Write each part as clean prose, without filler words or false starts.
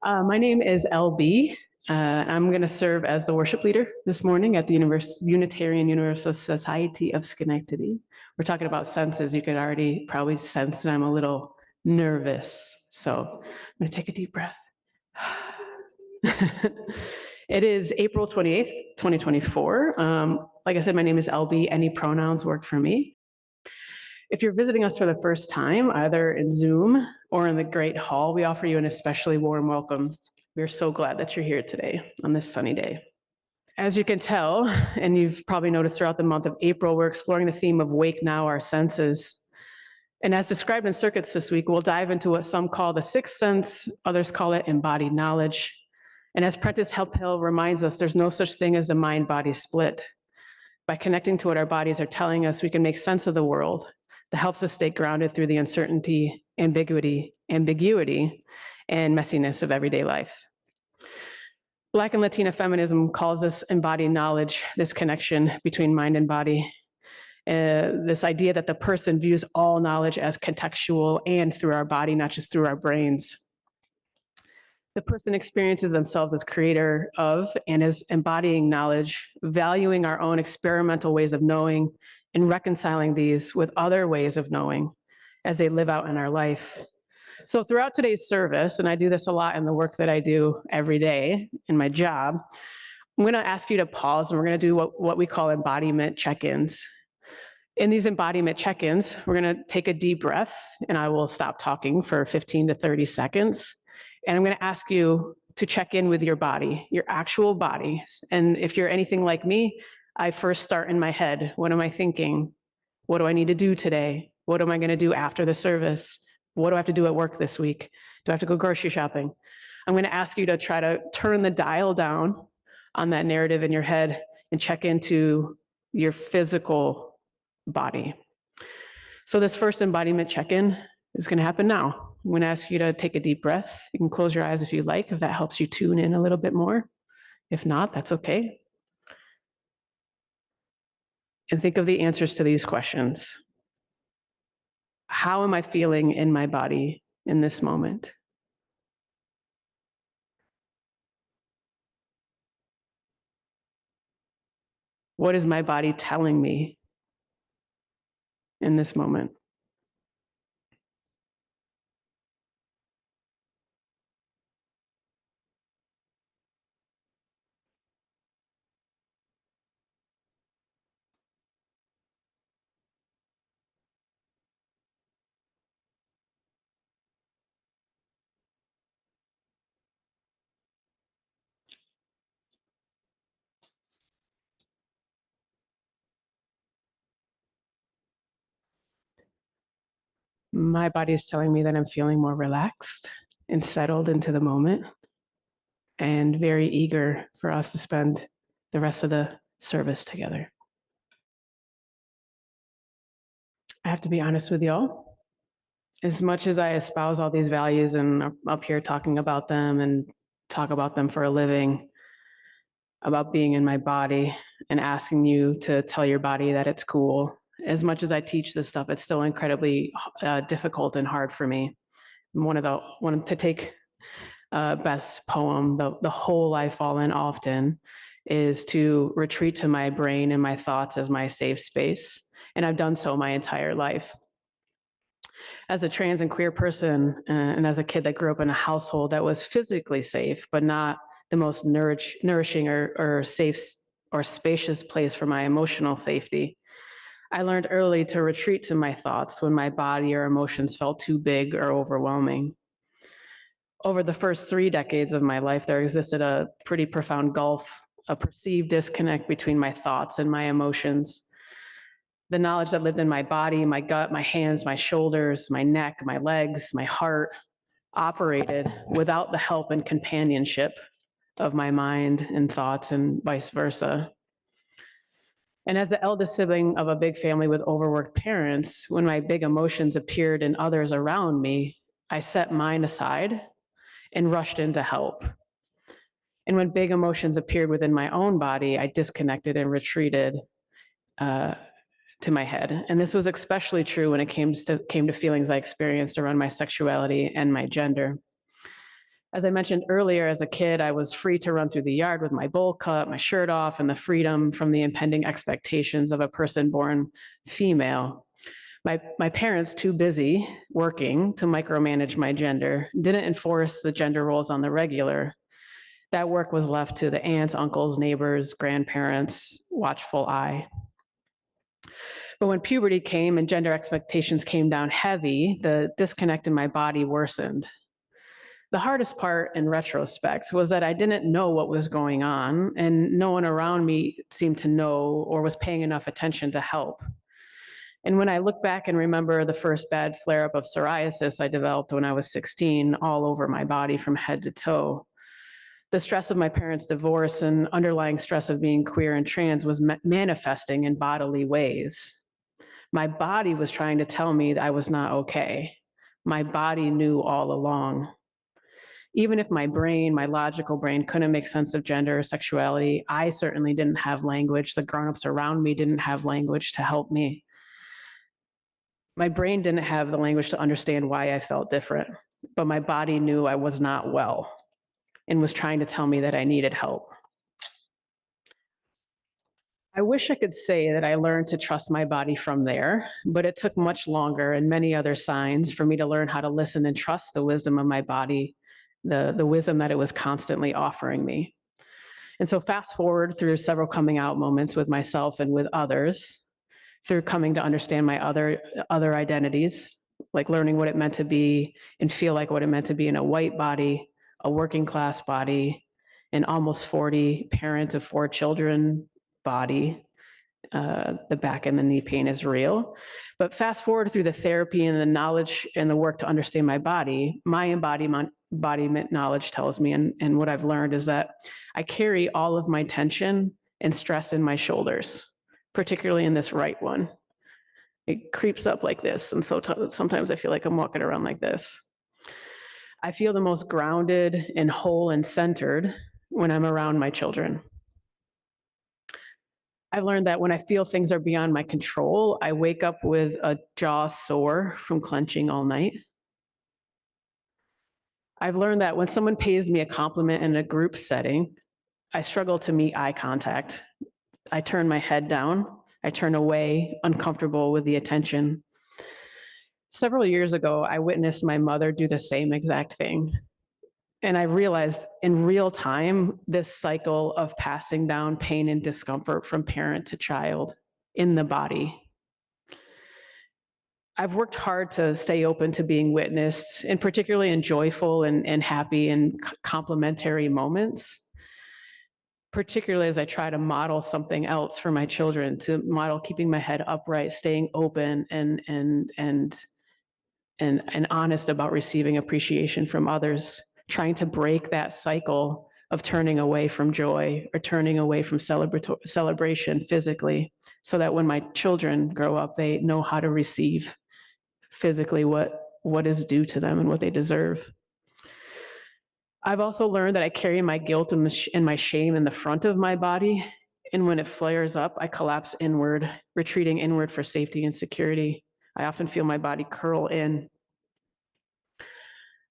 My name is LB. I'm going to serve as the worship leader this morning at the Unitarian Universalist Society of Schenectady. We're talking about senses. You could already probably sense that I'm a little nervous. So I'm going to take a deep breath. It is April 28th, 2024. Like I said, my name is LB. Any pronouns work for me. If you're visiting us for the first time, either in Zoom or in the Great Hall, we offer you an especially warm welcome. We're so glad that you're here today on this sunny day. As you can tell, and you've probably noticed throughout the month of April, we're exploring the theme of Wake Now, Our Senses. And as described in circuits this week, we'll dive into what some call the sixth sense, others call it embodied knowledge. And as Prentice Hemphill reminds us, there's no such thing as a mind-body split. By connecting to what our bodies are telling us, we can make sense of the world that helps us stay grounded through the uncertainty, ambiguity, and messiness of everyday life. Black and Latina feminism calls this embodied knowledge, this connection between mind and body, this idea that the person views all knowledge as contextual and through our body, not just through our brains. The person experiences themselves as creator of and as embodying knowledge, valuing our own experimental ways of knowing and reconciling these with other ways of knowing as they live out in our life. So throughout today's service, and I do this a lot in the work that I do every day in my job, I'm going to ask you to pause and we're going to do what we call embodiment check-ins. In these embodiment check-ins, we're going to take a deep breath and I will stop talking for 15 to 30 seconds. And I'm going to ask you to check in with your body, your actual body. And if you're anything like me, I first start in my head. What am I thinking? What do I need to do today? What am I going to do after the service? What do I have to do at work this week? Do I have to go grocery shopping? I'm going to ask you to try to turn the dial down on that narrative in your head and check into your physical body. So this first embodiment check-in is going to happen now. I'm going to ask you to take a deep breath. You can close your eyes if you like, if that helps you tune in a little bit more. If not, that's okay. And think of the answers to these questions. How am I feeling in my body in this moment? What is my body telling me in this moment? My body is telling me that I'm feeling more relaxed and settled into the moment and very eager for us to spend the rest of the service together. I have to be honest with y'all. As much as I espouse all these values and I'm up here talking about them and talk about them for a living, about being in my body and asking you to tell your body that it's cool. As much as I teach this stuff, it's still incredibly difficult and hard for me. Wanted to take Beth's poem, the hole I fall in often, is to retreat to my brain and my thoughts as my safe space. And I've done so my entire life. As a trans and queer person, and as a kid that grew up in a household that was physically safe, but not the most nourishing or safe or spacious place for my emotional safety, I learned early to retreat to my thoughts when my body or emotions felt too big or overwhelming. Over the first 3 decades of my life, there existed a pretty profound gulf, a perceived disconnect between my thoughts and my emotions. The knowledge that lived in my body, my gut, my hands, my shoulders, my neck, my legs, my heart, operated without the help and companionship of my mind and thoughts and vice versa. And as the eldest sibling of a big family with overworked parents, when my big emotions appeared in others around me, I set mine aside and rushed in to help. And when big emotions appeared within my own body, I disconnected and retreated to my head. And this was especially true when it came to feelings I experienced around my sexuality and my gender. As I mentioned earlier, as a kid, I was free to run through the yard with my bowl cut, my shirt off, and the freedom from the impending expectations of a person born female. My parents, too busy working to micromanage my gender, didn't enforce the gender roles on the regular. That work was left to the aunts, uncles, neighbors, grandparents, watchful eye. But when puberty came and gender expectations came down heavy, the disconnect in my body worsened. The hardest part in retrospect was that I didn't know what was going on, and no one around me seemed to know or was paying enough attention to help. And when I look back and remember the first bad flare up of psoriasis I developed when I was 16, all over my body from head to toe, the stress of my parents' divorce and underlying stress of being queer and trans was manifesting in bodily ways. My body was trying to tell me that I was not okay. My body knew all along. Even if my brain, my logical brain, couldn't make sense of gender or sexuality, I certainly didn't have language. The grown-ups around me didn't have language to help me. My brain didn't have the language to understand why I felt different, but my body knew I was not well and was trying to tell me that I needed help. I wish I could say that I learned to trust my body from there, but it took much longer and many other signs for me to learn how to listen and trust the wisdom of my body, the wisdom that it was constantly offering me. And so fast forward through several coming out moments with myself and with others, through coming to understand my other identities, like learning what it meant to be and feel like what it meant to be in a white body, a working class body, an almost 40 parent of 4 children body. The back and the knee pain is real. But fast forward through the therapy and the knowledge and the work to understand my body, my embodiment knowledge tells me, and what I've learned is that I carry all of my tension and stress in my shoulders, particularly in this right one. It creeps up like this, and so sometimes I feel like I'm walking around like this. I feel the most grounded and whole and centered when I'm around my children. I've learned that when I feel things are beyond my control, I wake up with a jaw sore from clenching all night. I've learned that when someone pays me a compliment in a group setting, I struggle to meet eye contact. I turn my head down. I turn away, uncomfortable with the attention. Several years ago, I witnessed my mother do the same exact thing. And I realized in real time, this cycle of passing down pain and discomfort from parent to child in the body. I've worked hard to stay open to being witnessed, and particularly in joyful and happy and complimentary moments, particularly as I try to model something else for my children, to model keeping my head upright, staying open and honest about receiving appreciation from others, trying to break that cycle of turning away from joy or turning away from celebration physically, so that when my children grow up, they know how to receive physically what is due to them and what they deserve. I've also learned that I carry my guilt and my shame in the front of my body, and when it flares up, I collapse inward, retreating inward for safety and security. I often feel my body curl in.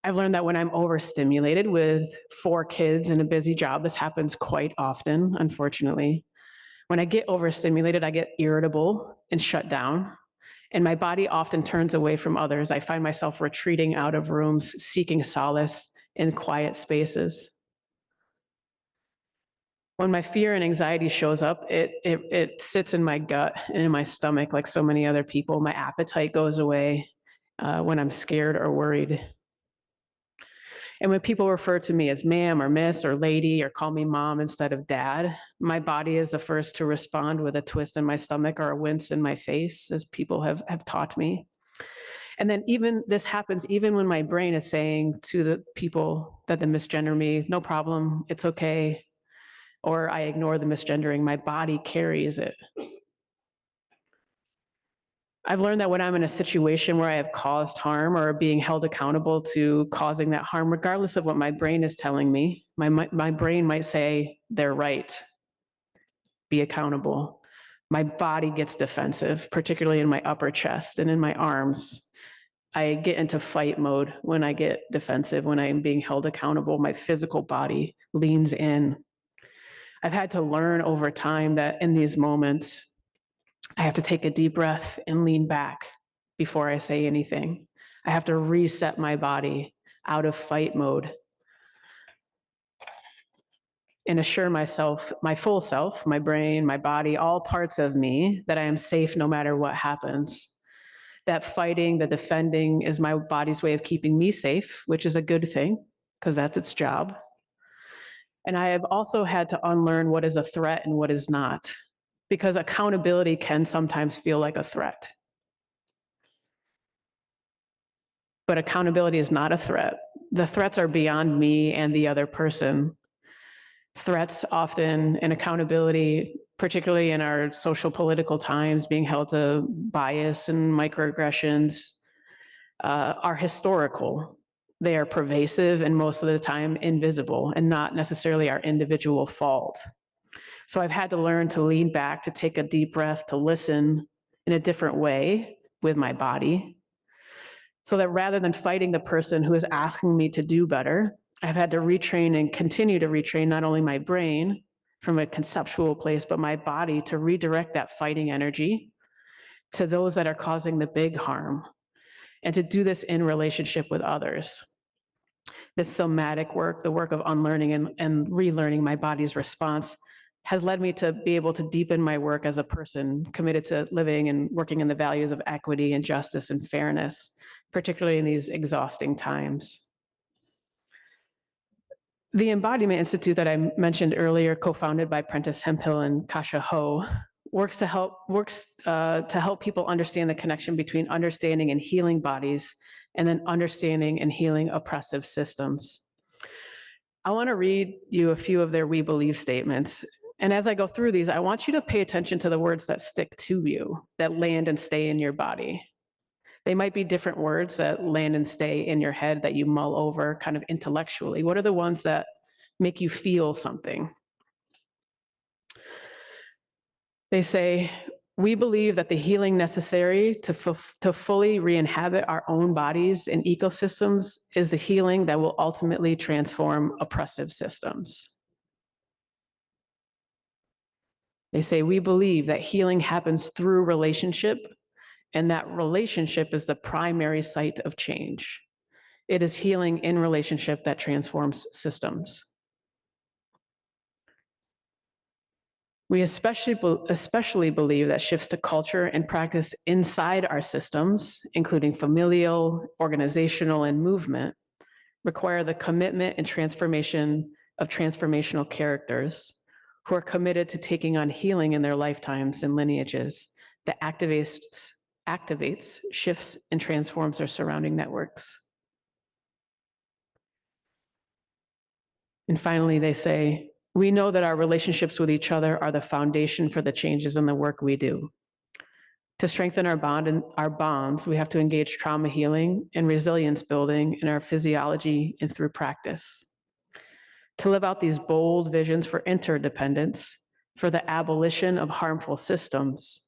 I've learned that when I'm overstimulated with 4 kids and a busy job, this happens quite often, unfortunately. When I get overstimulated, I get irritable and shut down, and my body often turns away from others. I find myself retreating out of rooms, seeking solace in quiet spaces. When my fear and anxiety shows up, it sits in my gut and in my stomach like so many other people. My appetite goes away when I'm scared or worried. And when people refer to me as ma'am or miss or lady or call me mom instead of dad, my body is the first to respond with a twist in my stomach or a wince in my face, as people have taught me. And then this happens even when my brain is saying to the people that misgender me, no problem, it's okay, or I ignore the misgendering, my body carries it. I've learned that when I'm in a situation where I have caused harm or being held accountable to causing that harm, regardless of what my brain is telling me, my brain might say, they're right, be accountable. My body gets defensive, particularly in my upper chest and in my arms. I get into fight mode when I get defensive, when I'm being held accountable. My physical body leans in. I've had to learn over time that in these moments, I have to take a deep breath and lean back before I say anything. I have to reset my body out of fight mode and assure myself, my full self, my brain, my body, all parts of me, that I am safe no matter what happens. That fighting, the defending is my body's way of keeping me safe, which is a good thing because that's its job. And I have also had to unlearn what is a threat and what is not, because accountability can sometimes feel like a threat. But accountability is not a threat. The threats are beyond me and the other person. Threats often, and accountability, particularly in our social political times, being held to bias and microaggressions, are historical. They are pervasive and most of the time invisible and not necessarily our individual fault. So I've had to learn to lean back, to take a deep breath, to listen in a different way with my body, so that rather than fighting the person who is asking me to do better, I've had to retrain and continue to retrain not only my brain from a conceptual place, but my body to redirect that fighting energy to those that are causing the big harm, and to do this in relationship with others. This somatic work, the work of unlearning and relearning my body's response, has led me to be able to deepen my work as a person committed to living and working in the values of equity and justice and fairness, particularly in these exhausting times. The Embodiment Institute that I mentioned earlier, co-founded by Prentice Hemphill and Kasha Ho, works to help people understand the connection between understanding and healing bodies, and then understanding and healing oppressive systems. I want to read you a few of their "we believe" statements. And as I go through these, I want you to pay attention to the words that stick to you, that land and stay in your body. They might be different words that land and stay in your head that you mull over kind of intellectually. What are the ones that make you feel something? They say, we believe that the healing necessary to fully re-inhabit our own bodies and ecosystems is the healing that will ultimately transform oppressive systems. They say, we believe that healing happens through relationship, and that relationship is the primary site of change. It is healing in relationship that transforms systems. We especially believe that shifts to culture and practice inside our systems, including familial, organizational, and movement, require the commitment and transformation of transformational characters who are committed to taking on healing in their lifetimes and lineages that activates, shifts, and transforms their surrounding networks. And finally, they say, we know that our relationships with each other are the foundation for the changes in the work we do. To strengthen our bonds, we have to engage trauma healing and resilience building in our physiology and through practice. To live out these bold visions for interdependence, for the abolition of harmful systems,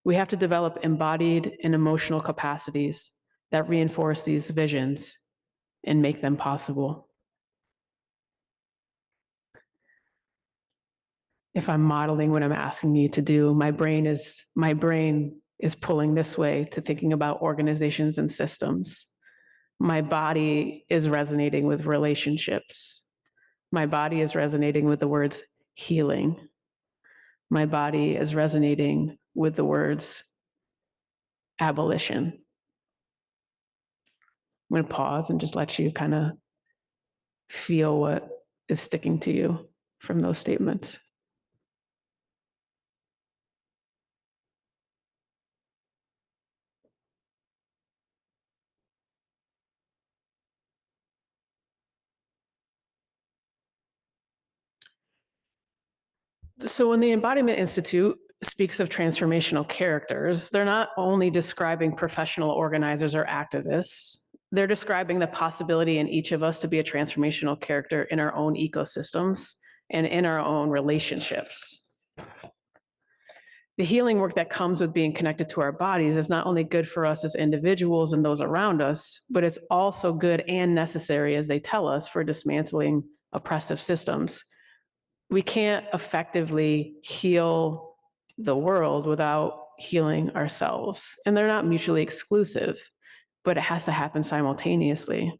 we have to develop embodied and emotional capacities that reinforce these visions and make them possible. If I'm modeling what I'm asking you to do, my brain is pulling this way to thinking about organizations and systems. My body is resonating with relationships. My body is resonating with the words healing. My body is resonating with the words abolition. I'm going to pause and just let you kind of feel what is sticking to you from those statements. So when the Embodiment Institute speaks of transformational characters, they're not only describing professional organizers or activists, they're describing the possibility in each of us to be a transformational character in our own ecosystems and in our own relationships. the healing work that comes with being connected to our bodies is not only good for us as individuals and those around us, but it's also good and necessary, as they tell us, for dismantling oppressive systems. We can't effectively heal the world without healing ourselves. And they're not mutually exclusive, but it has to happen simultaneously.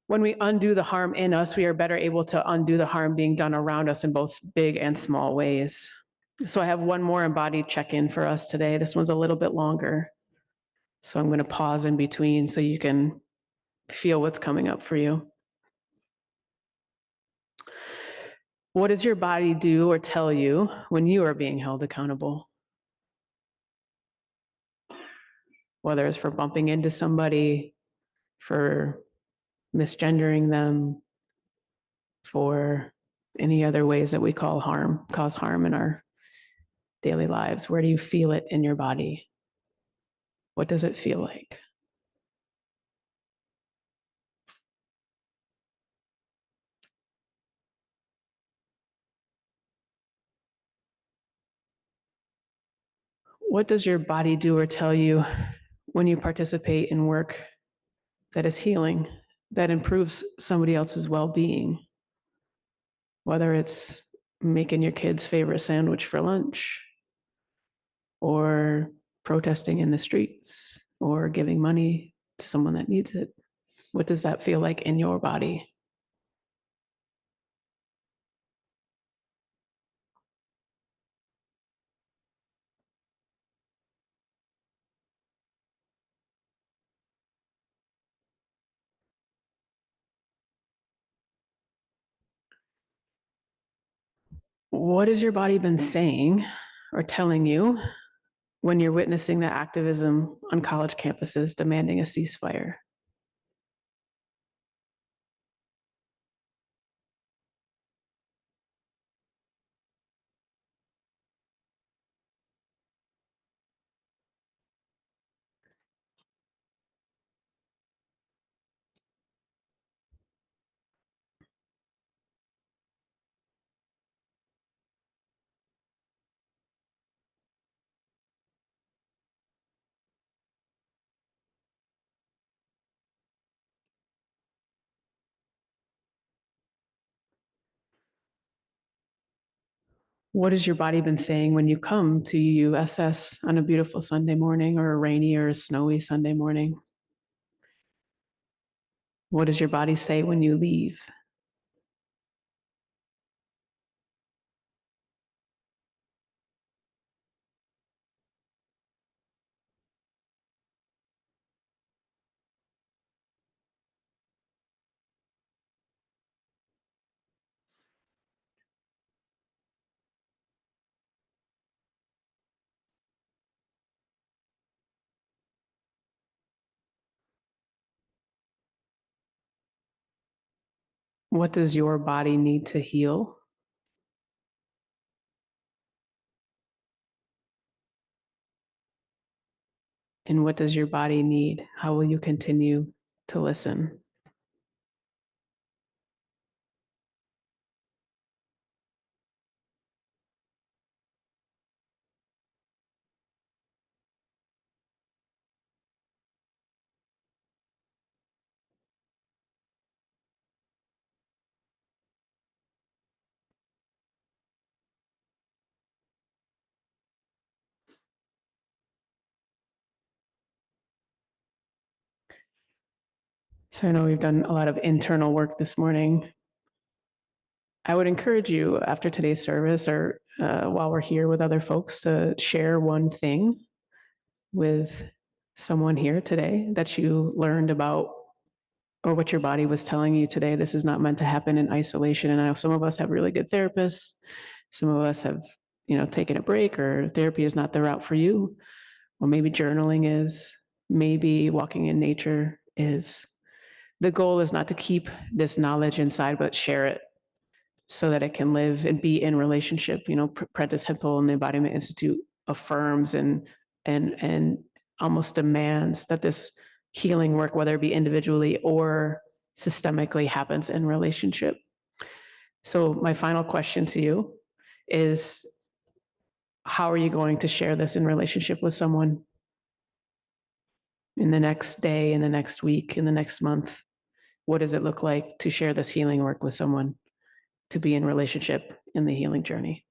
When we undo the harm in us, we are better able to undo the harm being done around us in both big and small ways. So I have one more embodied check-in for us today. This one's a little bit longer. So I'm going to pause in between so you can feel what's coming up for you. What does your body do or tell you when you are being held accountable? Whether it's for bumping into somebody, for misgendering them, for any other ways that we cause harm in our daily lives. Where do you feel it in your body? What does it feel like? What does your body do or tell you when you participate in work that is healing, that improves somebody else's well-being? Whether it's making your kid's favorite sandwich for lunch, or protesting in the streets, or giving money to someone that needs it. What does that feel like in your body? What has your body been saying or telling you when you're witnessing the activism on college campuses demanding a ceasefire? What has your body been saying when you come to UUSS on a beautiful Sunday morning or a rainy or a snowy Sunday morning? What does your body say when you leave? What does your body need to heal? And what does your body need? How will you continue to listen? So I know we've done a lot of internal work this morning. I would encourage you after today's service or while we're here with other folks to share one thing with someone here today that you learned about or what your body was telling you today. This is not meant to happen in isolation. And I know some of us have really good therapists. Some of us have, taken a break, or therapy is not the route for you. Or maybe journaling is, maybe walking in nature is. The goal is not to keep this knowledge inside, but share it so that it can live and be in relationship. Prentice Hempel and the Embodiment Institute affirms and almost demands that this healing work, whether it be individually or systemically, happens in relationship. So my final question to you is, How are you going to share this in relationship with someone in the next day, in the next week, in the next month? What does it look like to share this healing work with someone, to be in relationship in the healing journey?